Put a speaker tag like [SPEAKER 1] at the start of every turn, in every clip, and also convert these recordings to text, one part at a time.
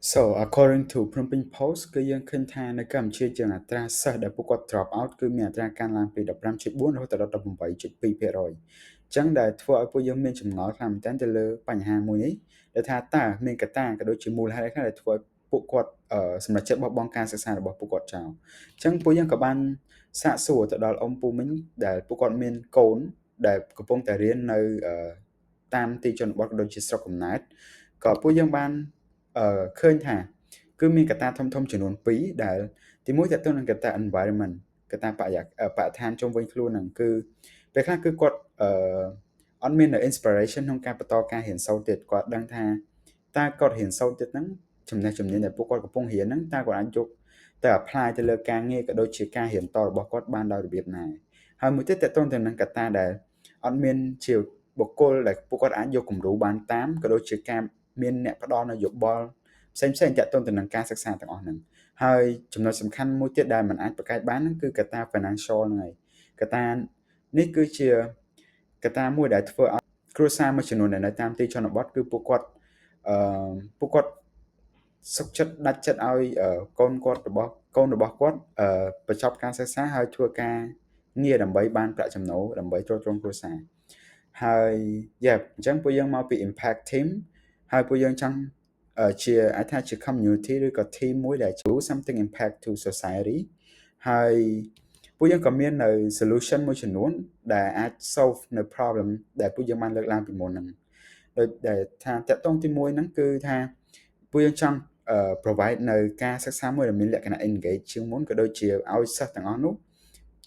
[SPEAKER 1] So according to Phnom Penh Post គឺយើងឃើញថានៅកម្ពុជាយើងអត្រាសិស្សដែលពួកគាត់ drop out គឺមានអត្រាកើនឡើងពី15.4រហូតដល់18.2%អញ្ចឹងដែលធ្វើឲ្យពួកយើងមានចម្ងល់ខ្លាំងមែនទែនទៅលើបញ្ហាមួយនេះដែលថាតើមានកត្តាក៏ដូចជាមូលហេតុអីខ្លះដែលធ្វើឲ្យពួកគាត់សម្រេចចិត្តបោះបង់ការសិក្សារបស់ពួកគាត់ចោលអញ្ចឹងពួកយើងក៏បានសាកសួរទៅដល់អ៊ំពូមីងដែលពួកគាត់មានកូនដែលកំពុងតែរៀននៅតាមទីជនបទក៏ដូចជាស្រុកកំណើតក៏ពួកយើងបានឃើញថាគឺមានកត្តាធំៗចំនួន2ដែលទីមួយទាក់ទងនឹងកត្តា environment កត្តាបរិស្ថានជុំវិញខ្លួនហ្នឹងគឺពេលខ្លះគឺគាត់អត់មាននៅ inspiration ក្នុងការបន្តការរៀនសូត្រទៀតគាត់ដឹងថាតើគាត់រៀនសូត្រទៀតហ្នឹងចំណេះជំនាញដែលពួកគាត់កំពុងរៀនហ្នឹងតើគាត់អាចយកទៅ apply ទៅលើការងារក៏ដូចជាការរៀនតរបស់គាត់បានដោយរបៀបណាហើយមួយទៀតទាក់ទងទៅនឹងកត្តាដែលអត់មានជាបុគ្គលដែលពួកគាត់អាចយកគំរូបានតាមក៏ដូចជាការមានអ្នកផ្ដល់នយោបល់ផ្សេងៗទាក់ទងទៅនឹងការសិក្សាទាំងអស់ហ្នឹងហើយចំណុចសំខាន់មួយទៀតដែលมันអាចប្រកែកបានហ្នឹងគឺកត្តា financial ហ្នឹងហើយកត្តានេះគឺជាកត្តាមួយដែលធ្វើឲ្យគ្រួសារមួយចំនួនដែលនៅតាមទីជនបទគឺអឺពួកគាត់សុខចិត្តដាច់ចិត្តឲ្យកូនគាត់របស់គាត់បញ្ចប់ការសិក្សាហើយធ្វើការងារដើម្បីបានប្រាក់ចំណូលដើម្បីទ្រទ្រង់គ្រួសារហើយអញ្ចឹងពួកយើងមកពី Impact Team ហើយពួកយើងចង់ជាអាចថាជា community ឬក៏ team មួយដែល do something impact to society ហើយពួកយើងក៏មាននៅ solution មួយចំនួនដែលអាច solve នៅ problem ដែលពួកយើងបានលើកឡើងពីមុនហ្នឹងដូចដែលថាតកតងទី1ហ្នឹងគឺថាពួកយើងចង់provide នៅការសិក្សាមួយដែលមានលក្ខណៈ engage ជាងមុនក៏ដូចជាឲ្យសិស្សទាំងអស់នោះ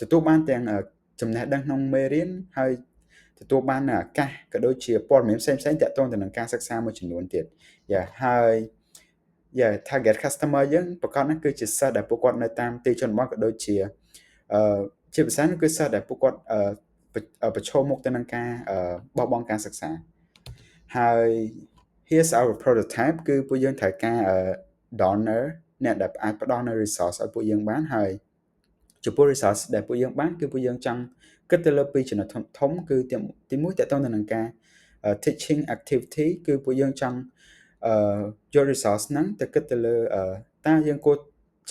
[SPEAKER 1] ទទួលបានទាំងចំណេះដឹងក្នុងមេរៀនហើយទទួលបាននូវឱកាសក៏ដូចជាព័ត៌មានផ្សេងៗទាក់ទងទៅនឹងការសិក្សាមួយចំនួនទៀតហើយ target customer យើងប្រកាសហ្នឹងគឺជាសិស្សដែលពួកគាត់នៅតាមទីជនបទក៏ដូចជាជាភាសានោះគឺសិស្សដែលពួកគាត់ប្រឈមមុខទៅនឹងការបោះបង់ការសិក្សាហើយ here's our prototype គឺពួកយើងត្រូវការdonor អ្នកដែលអាចផ្ដល់នៅ resource ឲ្យពួកយើងបានហើយចំពោះ resource ដែលពួកយើងបានគឺពួកយើងចង់គិតទៅលើពីចំណុចធំគឺទី1ទាក់ទងទៅនឹងការ teaching activity គឺពួកយើងចង់យក resource ហ្នឹងទៅគិតទៅលើតើយើងគួរ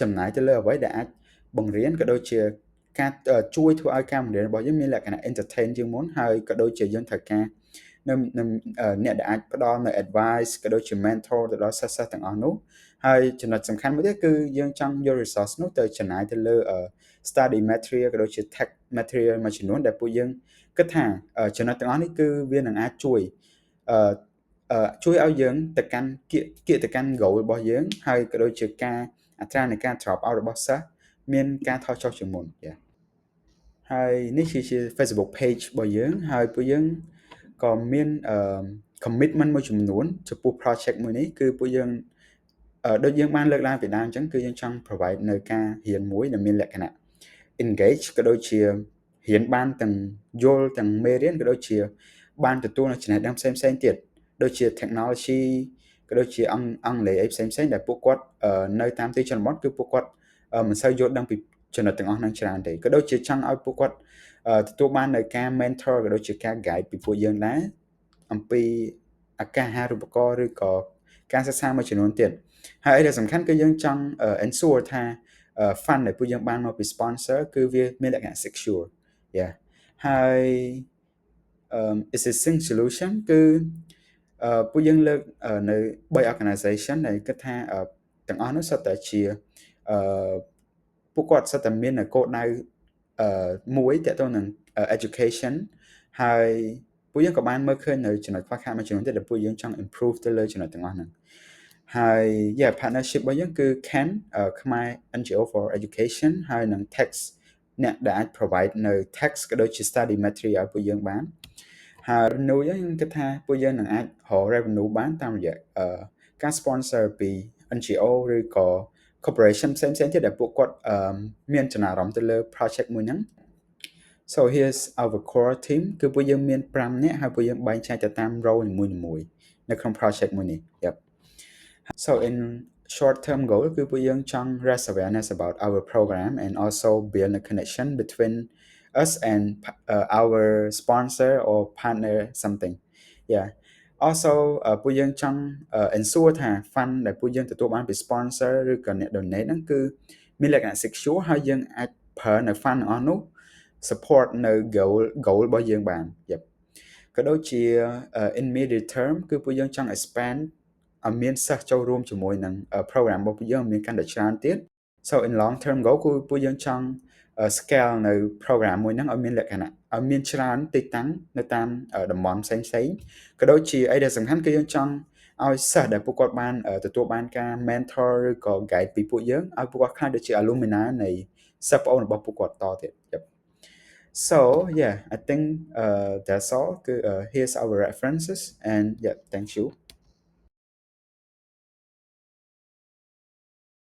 [SPEAKER 1] ចំណាយទៅលើអ្វីដែលអាចបង្រៀនក៏ដូចជាការជួយធ្វើឲ្យការបង្រៀនរបស់យើងមានលក្ខណៈ entertain ជាងមុនហើយក៏ដូចជាយើងត្រូវការនៅអ្នកដែលអាចផ្ដល់នៅ advice ក៏ដូចជា mentor ទៅដល់សិស្សទាំងអស់នោះហើយចំណុចសំខាន់មួយទៀតគឺយើងចង់យក resource នោះទៅចំណាយទៅលើ study material ក៏ដូចជា tech material មួយចំនួនដែលពួកយើងគិតថាចំណុចទាំងអស់នេះគឺវានឹងអាចជួយឲ្យយើងទៅកាន់គៀកទៅកាន់ goal របស់យើងហើយក៏ដូចជាការអត្រានៃការ drop out របស់សិស្សមានការថយចុះជាងមុនហើយនេះជា Facebook page របស់យើងហើយពួកយើងក៏មានcommitment មួយចំនួនចំពោះ project មួយនេះគឺពួកយើងដូចយើងបានលើកឡើងពីដើមអញ្ចឹងគឺយើងចង់ provide នៅការរៀនមួយដែលមានលក្ខណៈ engage ក៏ដូចជារៀនបានទាំងយល់ទាំងមេរៀនក៏ដូចជាបានទទួលនៅចំណេះដឹងផ្សេងៗទៀតដូចជា technology ក៏ដូចជាអង់គ្លេសអីផ្សេងៗដែលពួកគាត់នៅតាមទីជនបទគឺពួកគាត់មិនសូវយល់ដឹងពីចំណុចទាំងអស់ហ្នឹងច្រើនទេក៏ដូចជាចង់ឲ្យពួកគាត់ទទួលបាននៅការ mentor ក៏ដូចជាការ guide ពីពួកយើងដែរអំពីអាកាសអាហារូបករណ៍ឬក៏ការសិក្សាមួយចំនួនទៀតហើយដែលសំខាន់គឺយើងចង់ ensure ថា fund ដែលពួកយើងបានមកពី sponsor គឺវាមានលក្ខណៈ secure ហើយ existing solution គឺពួកយើងលើកនៅ3 organization ដែលគិតថាទាំងអស់នោះសុទ្ធតែជាពួកគាត់សុទ្ធតែមានគោលដៅមួយទាក់ទងនឹង education ហើយពួកយើងក៏បានមើលឃើញនៅចំណុចខ្វះខាតមួយចំនួនទៀតដែលពួកយើងចង់ improve ទៅលើចំណុចទាំងអស់ហ្នឹងហើយ partnership របស់យើងគឺ CAN ខ្មែរ NGO for Education ហើយនឹង Text អ្នកដែលអាច provide នៅ text ក៏ដូចជា study material ឲ្យពួកយើងបានហើយ revenue យើងគិតថាពួកយើងនឹងអាចរក revenue បានតាមរយៈការ sponsor ពី NGO ឬក៏ corporation ផ្សេងៗទៀតដែលពួកគាត់មានចំណារអារម្មណ៍ទៅលើ project មួយហ្នឹង so here's our core team គឺពួកយើងមាន5នាក់ហើយពួកយើងបែងចែកទៅតាម role នីមួយៗនៅក្នុង project មួយនេះ so in short term goal គឺពួកយើងចង់ raise awareness about our program and also build a connection between us and our sponsor or partner something also ពួកយើងចង់ ensure ថា fund ដែលពួកយើងទទួលបានពី sponsor ឬក៏អ្នក donate ហ្នឹងគឺមានលក្ខណៈ secure ហើយយើងអាចប្រើនៅ fund ទាំងអស់នោះ support នៅ goal របស់យើងបាន Yep ក៏ដូចជា in medium term គឺពួកយើងចង់ expand ឲ្យមានសិស្សចូលរួមជាមួយនឹង program របស់ពួកយើងមានកាន់តែច្រើនទៀត so in long term goal គឺពួកយើងចង់ scale នៅ program មួយហ្នឹងឲ្យមានលក្ខណៈឲ្យមានច្រើនទីតាំងនៅតាមតំបន់ផ្សេងៗក៏ដូចជាអីដែលសំខាន់គឺយើងចង់ឲ្យសិស្សដែលពួកគាត់បានទទួលបានការ mentor ឬក៏ guide ពីពួកយើងឲ្យពួកគាត់ខ្លាចដូចជា alumni នៃសិស្សប្អូនរបស់ពួកគាត់តទៀត Yep. So yeah, I think that's all. Here's our references and yeah, thank you.